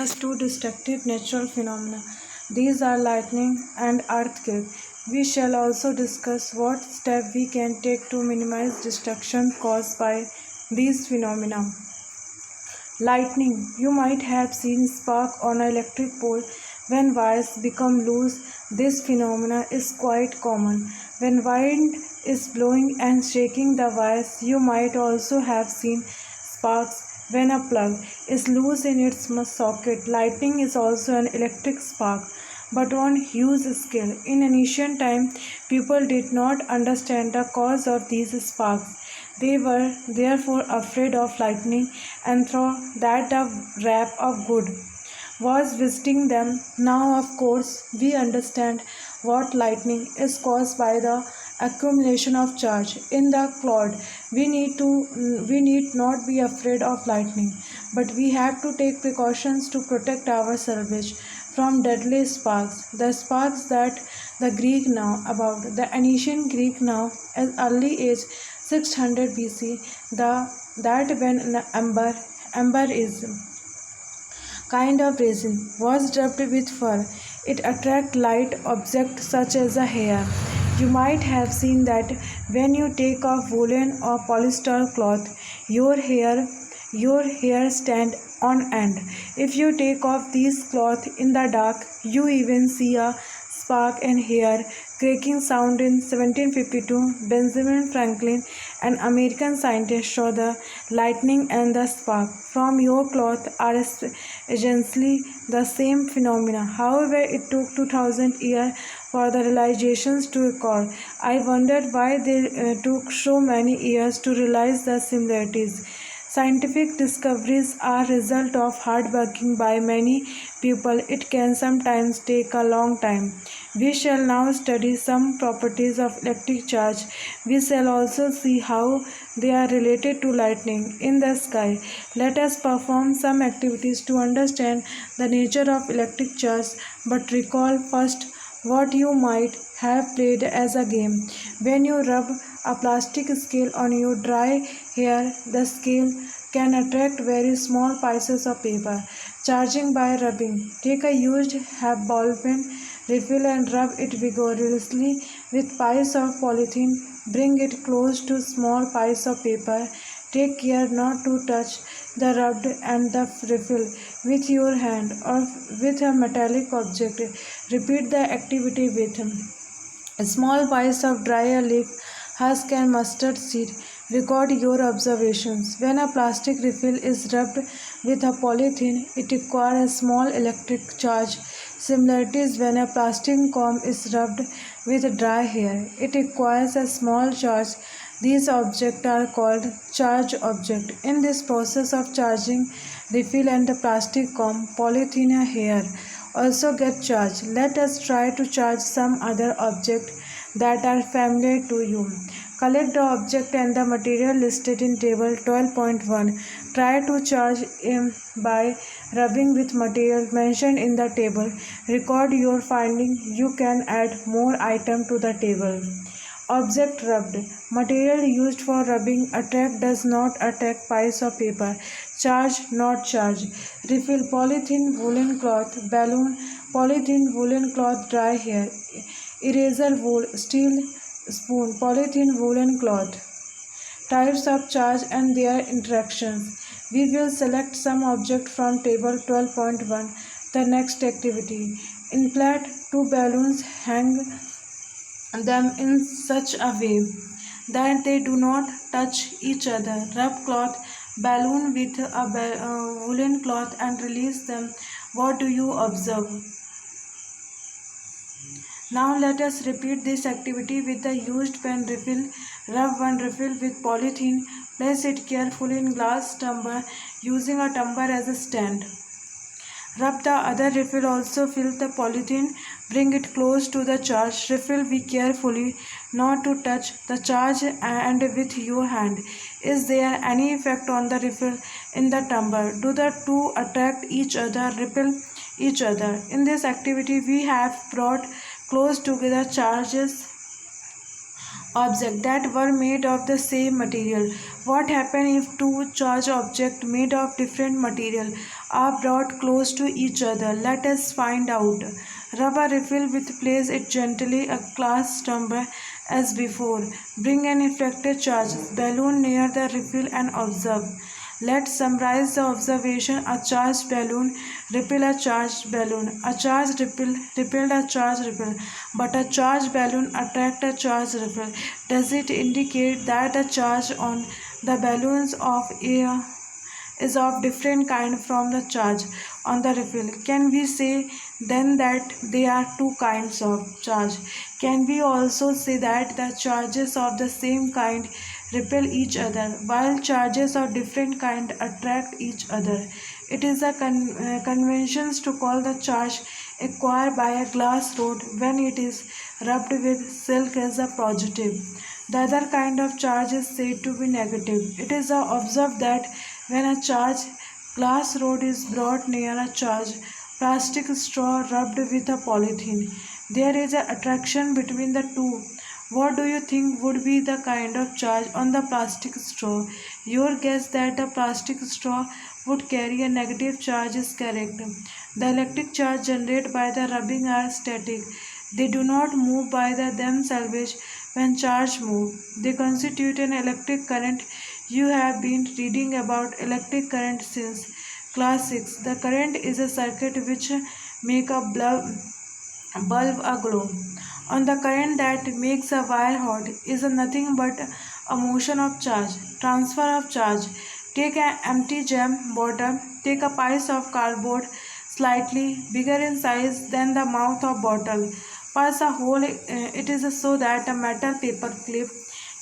As two destructive natural phenomena. These are lightning and earthquake. We shall also discuss what steps we can take to minimize destruction caused by these phenomena. Lightning. You might have seen spark on an electric pole when wires become loose. This phenomena is quite common. When wind is blowing and shaking the wires, you might also have seen sparks when a plug is loose in its socket. Lightning is also an electric spark, but on huge scale. In ancient time, people did not understand the cause of these sparks. They were therefore afraid of lightning and thought that the wrath of God was visiting them. Now, of course, we understand what lightning is caused by the accumulation of charge in the cloud. We need not be afraid of lightning, but we have to take precautions to protect our salvage from deadly sparks. The sparks that the Greek know about, the ancient Greek now as early age 600 BC, that when an ember is kind of resin was draped with fur, it attracts light objects such as a hair. You might have seen that when you take off woolen or polyester cloth, your hair stand on end. If you take off these cloth in the dark, you even see a spark and hair cracking sound. In 1752, Benjamin Franklin, an American scientist, saw the lightning and the spark from your cloth are essentially the same phenomena. However, it took 2000 years for the realizations to occur. I wondered why they took so many years to realize the similarities. Scientific discoveries are result of hard working by many people. It can sometimes take a long time. We shall now study some properties of electric charge. We shall also see how they are related to lightning in the sky. Let us perform some activities to understand the nature of electric charge, but recall first what you might have played as a game. When you rub a plastic scale on your dry hair, the scale can attract very small pieces of paper. Charging by rubbing. Take a used ball pen, refill and rub it vigorously with piece of polythene. Bring it close to small piece of paper. Take care not to touch the rubbed and the refill with your hand or with a metallic object. Repeat the activity with a small piece of dry leaf, husk and mustard seed. Record your observations. When a plastic refill is rubbed with a polythene, it acquires a small electric charge. Similarities: when a plastic comb is rubbed with dry hair, it acquires a small charge. These objects are called charge objects. In this process of charging, refill and the plastic comb, polythene hair also get charged. Let us try to charge some other object that are familiar to you. Collect the object and the material listed in table 12.1. Try to charge by rubbing with material mentioned in the table. Record your finding. You can add more items to the table. Object rubbed. Material used for rubbing attract does not attract piece of paper. Charge not charge. Refill: polythene, woolen cloth, balloon, polythene, woolen cloth, dry hair, eraser, wool, steel spoon, polythene, woolen cloth. Types of charge and their interactions. We will select some object from table 12.1. The next activity. Inflate two balloons. Hang them in such a way that they do not touch each other. Rub cloth balloon with a woolen cloth and release them. What do you observe? Now let us repeat this activity with the used pen refill. Rub one refill with polythene. Place it carefully in glass tumbler using a tumbler as a stand. Rub the other refill, also fill the polythene. Bring it close to the charge refill. Be carefully not to touch the charge and with your hand. Is there any effect on the refill in the tumbler? Do the two attract each other, repel each other? In this activity, we have brought close together charges objects that were made of the same material. What happens if two charged objects made of different material are brought close to each other. Let us find out. Rub a refill with place it gently a glass tumbler as before. Bring an reflected charge balloon near the refill and observe. Let's summarize the observation. A charged balloon repel a charged balloon. A charged repelled a charged repel. But a charged balloon attract a charged repel. Does it indicate that the charge on the balloons of air is of different kind from the charge on the refill? Can we say then that there are two kinds of charge? Can we also say that the charges of the same kind repel each other while charges of different kind attract each other? It is a conventions to call the charge acquired by a glass rod when it is rubbed with silk as a positive. The other kind of charge is said to be negative. It is observed that when a charged glass rod is brought near a charged plastic straw rubbed with a polythene, there is an attraction between the two. What do you think would be the kind of charge on the plastic straw? Your guess that the plastic straw would carry a negative charge is correct. The electric charge generated by the rubbing are static. They do not move by themselves when charge move. They constitute an electric current. You have been reading about electric current since class 6. The current is a circuit which make a bulb aglow. On the current that makes a wire hot is nothing but a motion of charge, transfer of charge. Take an empty jam bottle, take a piece of cardboard slightly bigger in size than the mouth of bottle. Pass a hole it is so that a metal paper clip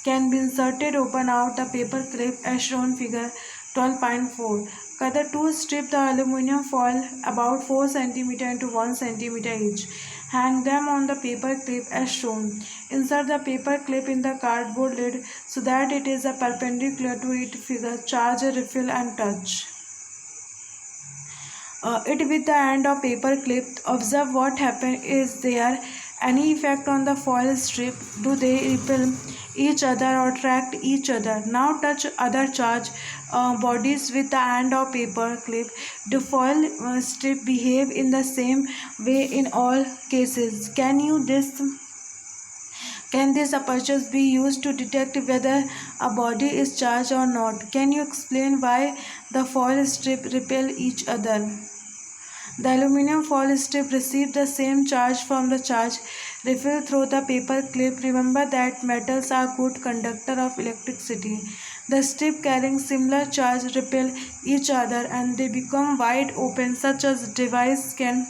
can be inserted. Open out the paper clip as shown figure 12.4. Cut the two strip the aluminum foil about 4 cm into 1 cm each. Hang them on the paper clip as shown. Insert the paper clip in the cardboard lid so that it is perpendicular to it. Figure charge, refill and touch it with the end of paper clip. Observe what happens. Is there any effect on the foil strip? Do they repel each other or attract each other? Now touch other charge bodies with the end of paper clip. Do foil strip behave in the same way in all cases? Can this apertures be used to detect whether a body is charged or not? Can you explain why the foil strip repel each other? The aluminum foil strip receives the same charge from the charge refill through the paper clip. Remember that metals are good conductor of electricity. The strip carrying similar charge repel each other and they become wide open. Such a device can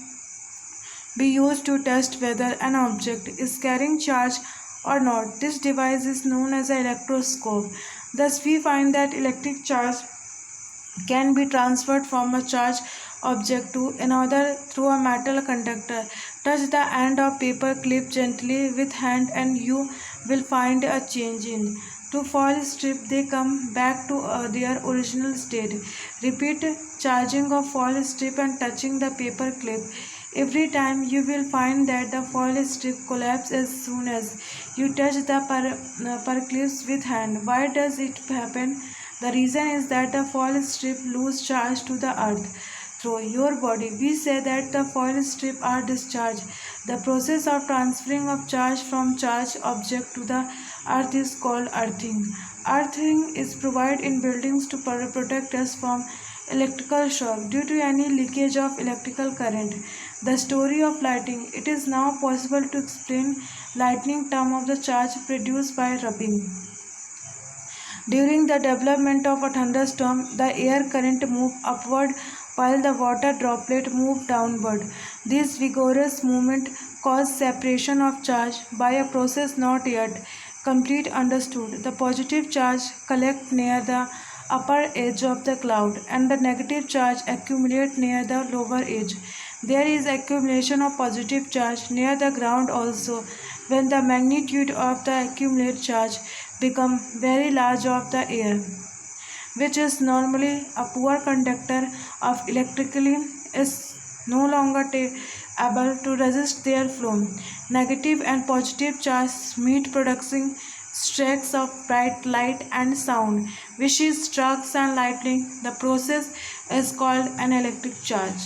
be used to test whether an object is carrying charge or not. This device is known as an electroscope. Thus we find that electric charge can be transferred from a charged object to another through a metal conductor. Touch the end of paper clip gently with hand and you will find a change in to foil strip. They come back to their original state. Repeat charging of foil strip and touching the paper clip. Every time you will find that the foil strip collapses as soon as you touch the per clips with hand. Why does it happen? The reason is that the foil strip loses charge to the earth through your body. We say that the foil strip are discharged. The process of transferring of charge from charged object to the earth is called earthing. Earthing is provided in buildings to protect us from electrical shock due to any leakage of electrical current. The story of lightning. It is now possible to explain lightning term of the charge produced by rubbing. During the development of a thunderstorm, the air current moved upward while the water droplet moved downward. This vigorous movement caused separation of charge by a process not yet complete understood. The positive charge collects near the upper edge of the cloud and the negative charge accumulates near the lower edge. There is accumulation of positive charge near the ground also. When the magnitude of the accumulated charge becomes very large of the air, which is normally a poor conductor of electricity, is no longer able to resist their flow. Negative and positive charge meet producing streaks of bright light and sound, which is sparks and lightning. The process is called an electric charge.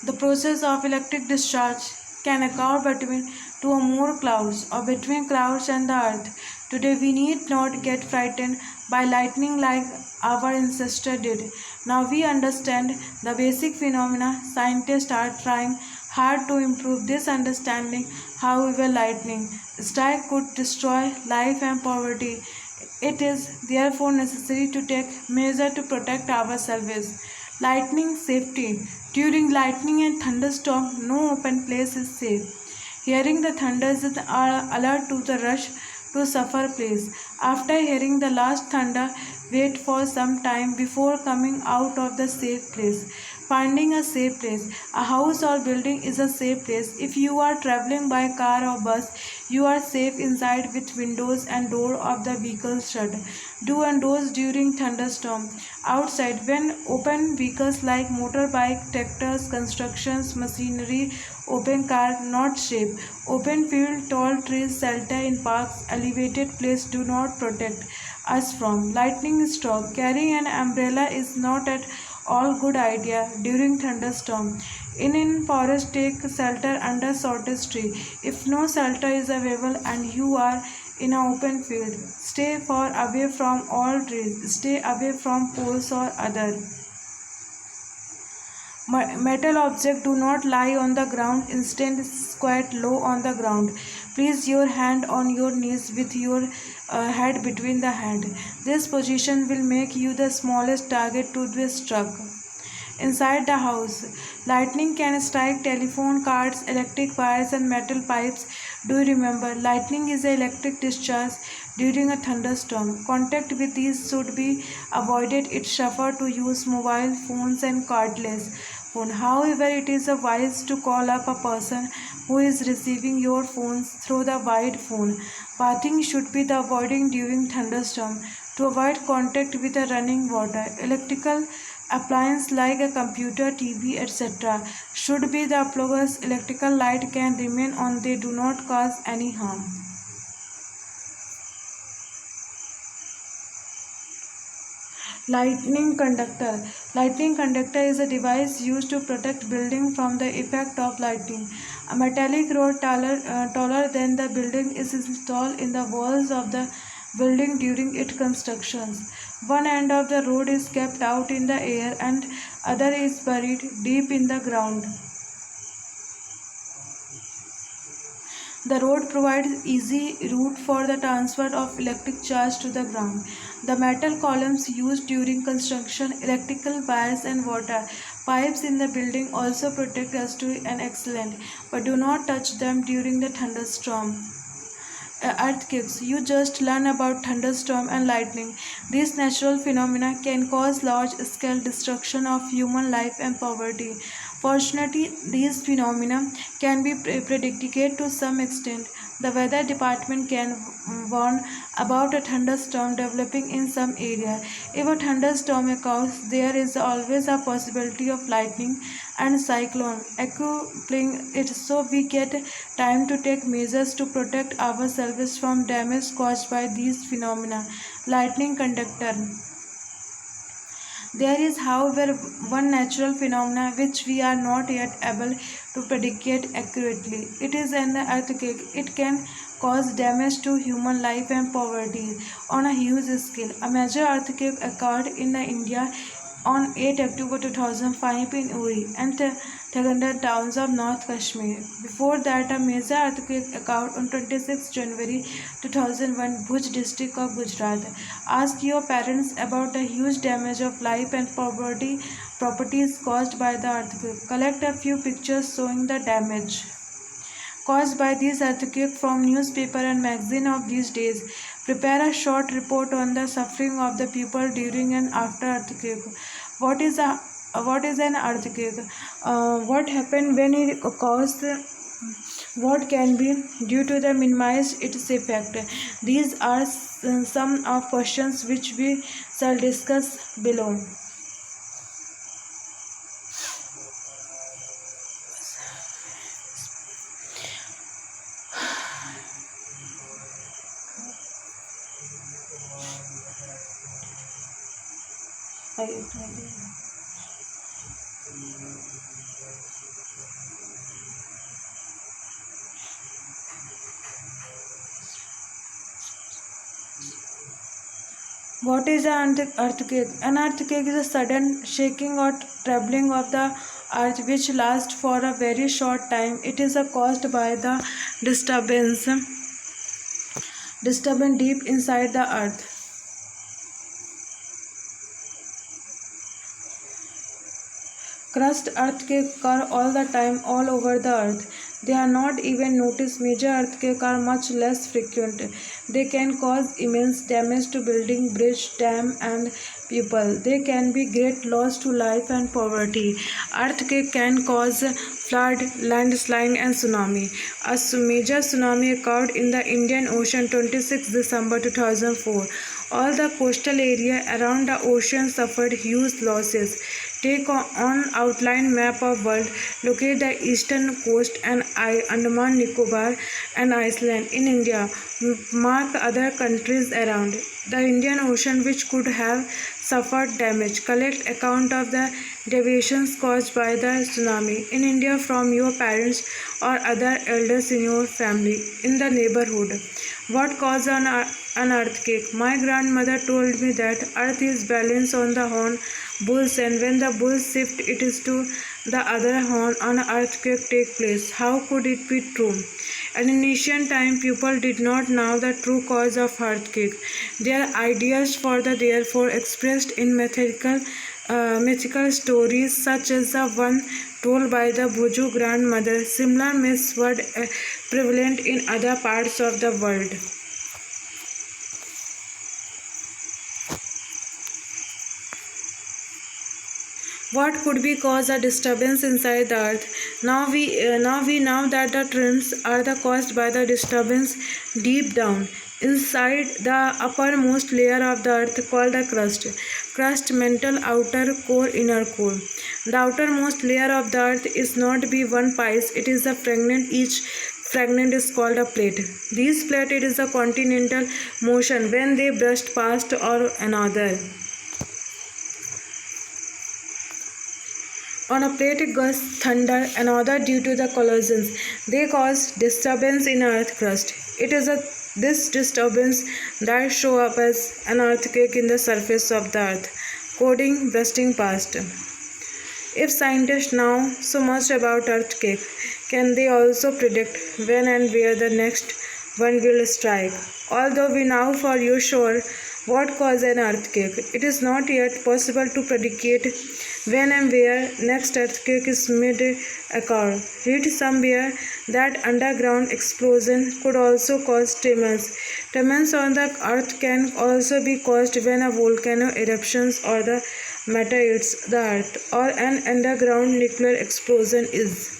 The process of electric discharge can occur between two or more clouds or between clouds and the earth. Today we need not get frightened by lightning like our ancestors did. Now we understand the basic phenomena. Scientists are trying hard to improve this understanding. However, lightning strike could destroy life and poverty. It is therefore necessary to take measures to protect ourselves. Lightning safety. During lightning and thunderstorm, no open place is safe. Hearing the thunder is an alert to the rush to suffer place. After hearing the last thunder, wait for some time before coming out of the safe place. Finding a safe place. A house or building is a safe place. If you are traveling by car or bus, you are safe inside with windows and door of the vehicle shut. Do and don'ts during thunderstorm. Outside, when open vehicles like motorbike, tractors, constructions, machinery, open car, not safe. Open field, tall trees, shelter in parks, elevated place do not protect us from lightning stroke. Carrying an umbrella is not at all good idea during thunderstorm. In forest, take shelter under shortest tree. If no shelter is available and you are in an open field, stay far away from all trees. Stay away from poles or other metal objects. Do not lie on the ground. Instead, squat low on the ground. Place your hand on your knees with your head between the hand. This position will make you the smallest target to be struck. Inside the house, lightning can strike telephone cords, electric wires, and metal pipes. Do remember, lightning is an electric discharge during a thunderstorm. Contact with these should be avoided. It's safer to use mobile phones and cordless phone. However, it is wise to call up a person who is receiving your phones through the wide phone. Bathing should be the avoiding during thunderstorm to avoid contact with the running water. Electrical appliances like a computer, TV, etc. should be the plugged. Electrical light can remain on, they do not cause any harm. Lightning conductor. Lightning conductor is a device used to protect building from the effect of lightning. A metallic rod taller than the building is installed in the walls of the building during its construction. One end of the rod is kept out in the air and other is buried deep in the ground. The road provides easy route for the transfer of electric charge to the ground. The metal columns used during construction, electrical wires and water pipes in the building also protect us to an extent, but do not touch them during the thunderstorm. Earthquakes. You just learn about thunderstorm and lightning. These natural phenomena can cause large-scale destruction of human life and poverty. Fortunately, these phenomena can be predicted to some extent. The weather department can warn about a thunderstorm developing in some area. If a thunderstorm occurs, there is always a possibility of lightning and cyclone accompanying it, so we get time to take measures to protect ourselves from damage caused by these phenomena. Lightning conductor. There is, however, one natural phenomenon which we are not yet able to predict accurately. It is an earthquake. It can cause damage to human life and poverty on a huge scale. A major earthquake occurred in India on 8 October 2005 in Uri and Thagandat towns of North Kashmir. Before that, a major earthquake occurred on 26 January 2001, Bhuj district of Gujarat. Ask your parents about the huge damage of life and properties caused by the earthquake. Collect a few pictures showing the damage caused by this earthquake from newspaper and magazine of these days. Prepare a short report on the suffering of the people during and after earthquake. What is a what is an earthquake? What happened when it caused? What can be due to the minimize its effect? These are some of questions which we shall discuss below. What is an earthquake? An earthquake is a sudden shaking or trembling of the earth which lasts for a very short time. It is caused by the disturbance deep inside the earth. Crust earthquakes occur all the time all over the earth. They are not even noticed. Major earthquakes are much less frequent. They can cause immense damage to building, bridge, dam and people. They can be great loss to life and poverty. Earthquake can cause flood, landslide and tsunami. A major tsunami occurred in the Indian Ocean 26 December 2004. All the coastal area around the ocean suffered huge losses. Take on outline map of world. Locate the eastern coast and Andaman Nicobar and Iceland in India. Mark other countries around the Indian Ocean which could have suffered damage. Collect account of the deviations caused by the tsunami in India from your parents or other elders in your family in the neighborhood. What caused an earthquake? My grandmother told me that earth is balanced on the horn bulls and when the bulls shift it is to the other horn an earthquake take place. How could it be true? And in ancient time people did not know the true cause of earthquake. Their ideas for the therefore expressed in mythical stories such as the one told by the Bhuju grandmother. Similar myths were prevalent in other parts of the world. What could be cause a disturbance inside the earth? Now we know that the trends are caused by the disturbance deep down inside the uppermost layer of the earth called the crust. Crust, mental, outer core, inner core. The outermost layer of the earth is not be one piece; it is a fragment. Each fragment is called a plate. These plate it is a continental motion when they brushed past or another. On a plate it goes thunder, another due to the collisions. They cause disturbance in earth crust. It is this disturbance that show up as an earthquake in the surface of the earth, coding bursting past. If scientists know so much about earthquake, can they also predict when and where the next one will strike? Although we know for sure what causes an earthquake, it is not yet possible to predict when and where next earthquake is made occur. Read somewhere that underground explosion could also cause tremors. Tremors on the earth can also be caused when a volcano eruptions or the meteorites the earth or an underground nuclear explosion is.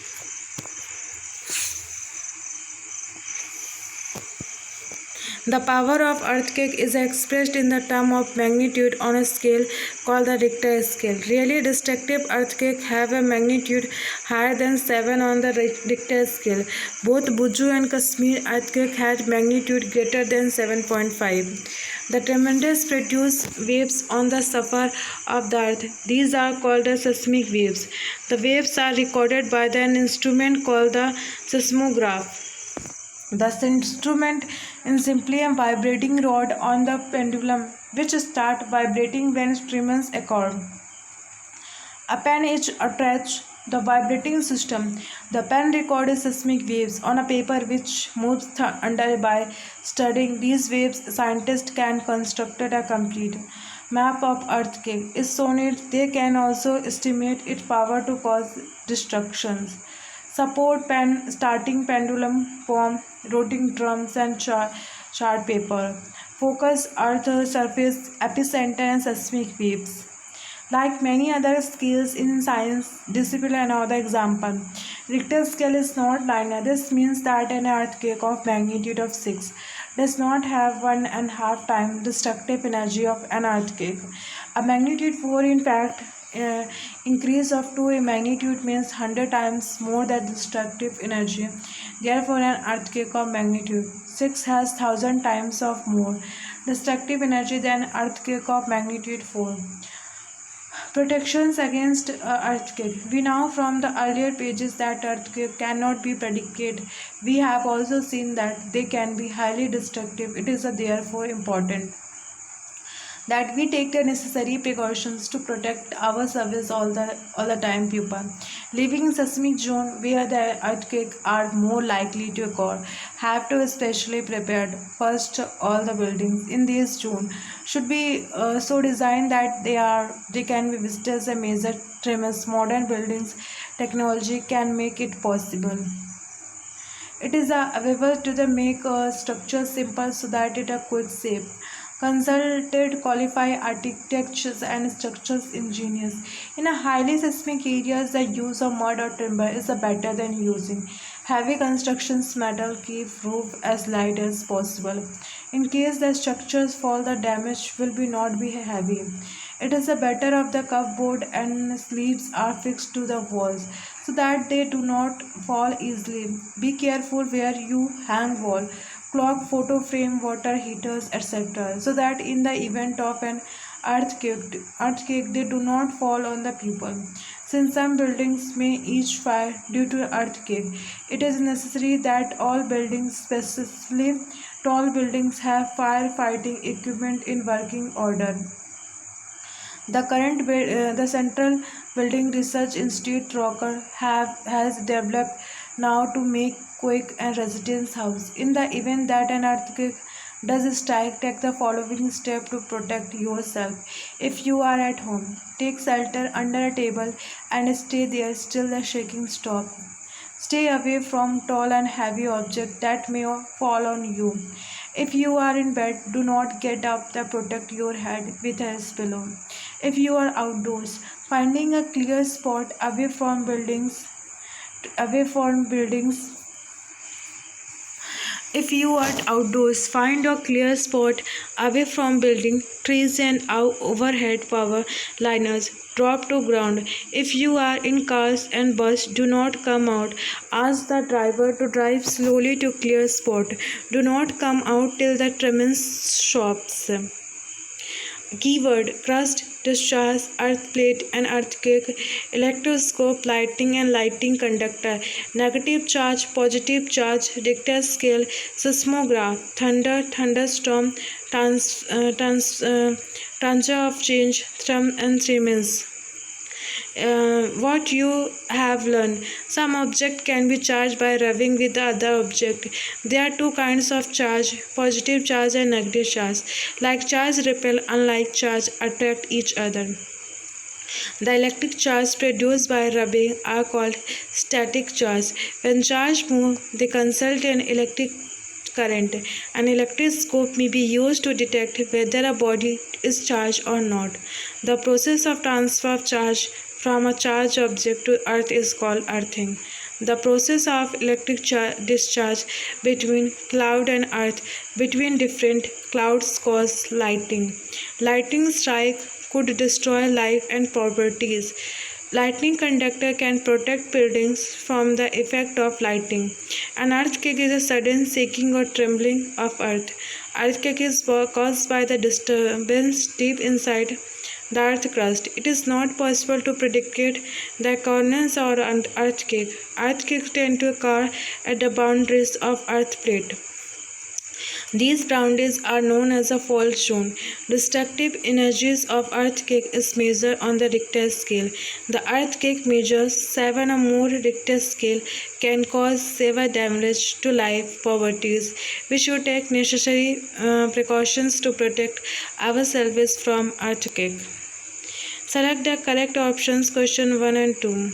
The power of earthquake is expressed in the term of magnitude on a scale called the Richter scale. Really destructive earthquakes have a magnitude higher than 7 on the Richter scale. Both Bhuju and Kashmir earthquake had magnitude greater than 7.5. The tremendous produce waves on the surface of the earth. These are called the seismic waves. The waves are recorded by an instrument called the seismograph. This instrument is simply a vibrating rod on the pendulum which starts vibrating when tremors occur. A pen is attached to the vibrating system. The pen records seismic waves on a paper which moves under by studying these waves. Scientists can construct a complete map of earthquake. Is shown it. They can also estimate its power to cause destructions. Support starting pendulum form, rotating drums and chart paper. Focus earth surface, epicenter and seismic waves. Like many other scales in science, discipline another example. Richter scale is not linear. This means that an earthquake of magnitude of 6 does not have 1.5 times destructive energy of an earthquake. A magnitude 4 in fact increase of to a magnitude means 100 times more than destructive energy. Therefore, an earthquake of magnitude 6 has 1,000 times of more destructive energy than earthquake of magnitude 4. Protections against earthquake. We know from the earlier pages that earthquake cannot be predicted. We have also seen that they can be highly destructive. It is therefore important that we take the necessary precautions to protect our service all the time. People living in seismic zone where the earthquake are more likely to occur have to especially prepared. First, all the buildings in this zone should be so designed that they can be visited as a major tremors. Modern buildings technology can make it possible. It is available to the make structure simple so that it a quick safe. Consulted qualified architects and structures engineers. In a highly seismic areas, the use of mud or timber is better than using heavy constructions. Metal keep roof as light as possible. In case the structures fall, the damage will be not be heavy. It is a better of the cupboard and sleeves are fixed to the walls so that they do not fall easily. Be careful where you hang wall, clock, photo frame, water heaters, etc. so that in the event of an earthquake they do not fall on the people. Since some buildings may each fire due to earthquake, it is necessary that all buildings, specifically tall buildings, have firefighting equipment in working order. The Central Building Research Institute Rocker has developed now to make quick and residence house. In the event that an earthquake does strike, take the following step to protect yourself. If you are at home, take shelter under a table and stay there till the shaking stops. Stay away from tall and heavy objects that may fall on you. If you are in bed, do not get up to protect your head with a pillow. If you are outdoors, finding a clear spot away from buildings if you are outdoors, find a clear spot away from building, trees and overhead power liners. Drop to ground. If you are in cars and bus, do not come out. Ask the driver to drive slowly to clear spot. Do not come out till the tremens stops. Keyword: crust, discharge, earth plate and earthquake, electroscope, lightning and lighting conductor, negative charge, positive charge, Richter scale, seismograph, thunder, thunderstorm, transfer of change, thrum and tremens. What you have learned. Some object can be charged by rubbing with the other object. There are two kinds of charge, positive charge and negative charge. Like charge repel, unlike charge attract each other. The electric charge produced by rubbing are called static charge. When charge move, they consult an electric current. An electroscope may be used to detect whether a body is charged or not. The process of transfer of charge from a charged object to earth is called earthing. The process of electric discharge between cloud and earth between different clouds causes lightning. Lightning strike could destroy life and properties. Lightning conductor can protect buildings from the effect of lightning. An earthquake is a sudden shaking or trembling of earth. Earthquake is caused by the disturbance deep inside the earth crust. It is not possible to predict the occurrence of an earthquake. Earthquakes tend to occur at the boundaries of earth plate. These boundaries are known as a fault zone. Destructive energies of earthquake is measured on the Richter scale. The earthquake measures 7 or more Richter scale can cause severe damage to life, properties. We should take necessary precautions to protect ourselves from earthquake. Select the correct options, question 1 and 2.